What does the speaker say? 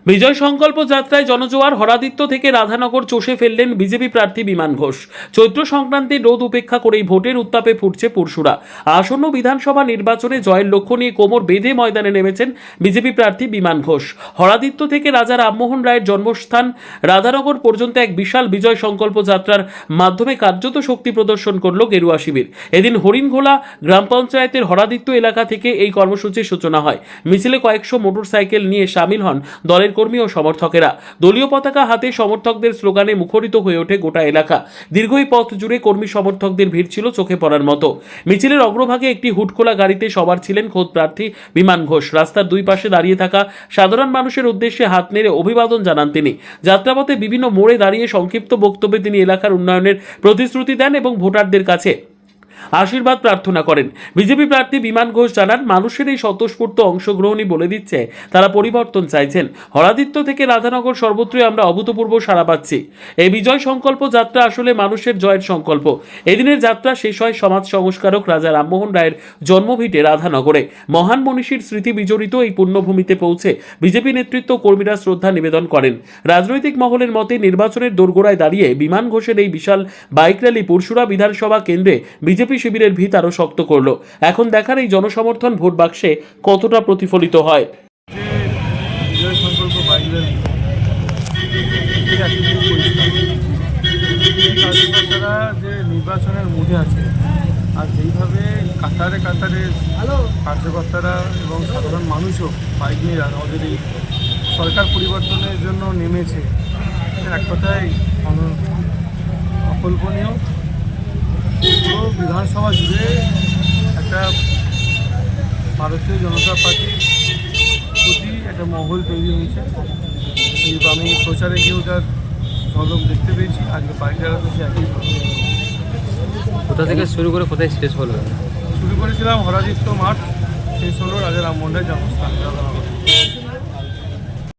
বিজয় সংকল্প যাত্রায় জনজোয়ার। হরাদিত্য থেকে রাধানগর চষে ফেললেন বিজেপি প্রার্থী বিমান ঘোষ। চৈত্র সংক্রান্তির রোদ উপেক্ষা করেই ভোটের উত্তাপে ফুটছে পরশুরা। আসন্ন বিধানসভা নির্বাচনে জয়ের লক্ষ্য নিয়ে কোমর বেঁধে ময়দানে নেমেছেন বিজেপি প্রার্থী বিমান ঘোষ। হরাদিত্য থেকে রাজা রামমোহন রায়ের জন্মস্থান রাধানগর পর্যন্ত এক বিশাল বিজয় সংকল্প যাত্রার মাধ্যমে কার্যত শক্তি প্রদর্শন করল গেরুয়া শিবির। এদিন হরিণঘোলা গ্রাম পঞ্চায়েতের হরাদিত্য এলাকা থেকে এই কর্মসূচির সূচনা হয়। মিছিলে কয়েকশো মোটরসাইকেল নিয়ে সামিল হন দলের কর্মী ও সমর্থকেরা। দলীয় পতাকা হাতে সমর্থকদের স্লোগানে মুখরিত হয়ে ওঠে গোটা এলাকা। দীর্ঘ এই পথ জুড়ে কর্মী সমর্থকদের ভিড় ছিল চোখে পড়ার মতো। মিছিলের অগ্রভাগে একটি হুটখোলা গাড়িতে সবার ছিলেন খোদ প্রার্থী বিমান ঘোষ। রাস্তার দুই পাশে দাঁড়িয়ে থাকা সাধারণ মানুষের উদ্দেশ্যে হাত নেড়ে অভিবাদন জানান তিনি। যাত্রাপথে বিভিন্ন মোড়ে দাঁড়িয়ে সংক্ষিপ্ত বক্তব্যে তিনি এলাকার উন্নয়নের প্রতিশ্রুতি দেন এবং ভোটারদের কাছে আশীর্বাদ প্রার্থনা করেন। বিজেপি প্রার্থী বিমান ঘোষ জানান, মানুষের এই স্বতঃস্ফূর্ত অংশগ্রহণই বলে দিচ্ছে তারা পরিবর্তন চাইছেন। হরাদিত্য থেকে রাধানগর সর্বত্রই আমরা অভূতপূর্ব সাড়া পাচ্ছি। এই বিজয় সংকল্প যাত্রা আসলে মানুষের জয়ের সংকল্প। এদিনের যাত্রা শেষ হয় সমাজ সংস্কারক রাজা রামমোহন রায়ের জন্মভিটে রাধানগরে। মহান মনীষীর স্মৃতি বিজড়িত এই পুণ্যভূমিতে পৌঁছে বিজেপি নেতৃত্ব কর্মীরা শ্রদ্ধা নিবেদন করেন। রাজনৈতিক মহলের মতে নির্বাচনের দোরগোড়ায় দাঁড়িয়ে বিমান ঘোষের এই বিশাল বাইক র্যালি পরশুরা বিধানসভা কেন্দ্রে বিজেপি শিবিরের ভিত আরো শক্ত করল। এখন দেখার এই জনসমর্থন ভোট বাক্সে কতটা প্রতিফলিত হয়। বিজয় সংকল্প বাইক র্যালি কার্যকর্তারা যে নির্বাচনের মুডে আছে আর যেইভাবে কাতারে কাতারে কার্যকর্তারা এবং সাধারণ মানুষও বাইক নিয়ে আমাদের এই সরকার পরিবর্তনের জন্য নেমেছে, এক কথায় অকল্পনীয়। পুরো বিধানসভা জুড়ে একটা ভারতীয় জনতা পার্টির প্রতি একটা মহল তৈরি হয়েছে। আমি প্রচারে গিয়েও তার ঝলক দেখতে পেয়েছি। আজকে বাইক চালাতে সে একই কোথা থেকে শুরু করে কোথায় শেষ হলো? শুরু করেছিলাম হরাদিত্য মাঠ, শেষ হলো রাজা রামমোহন রায়ের জন্মস্থান রাধানগর।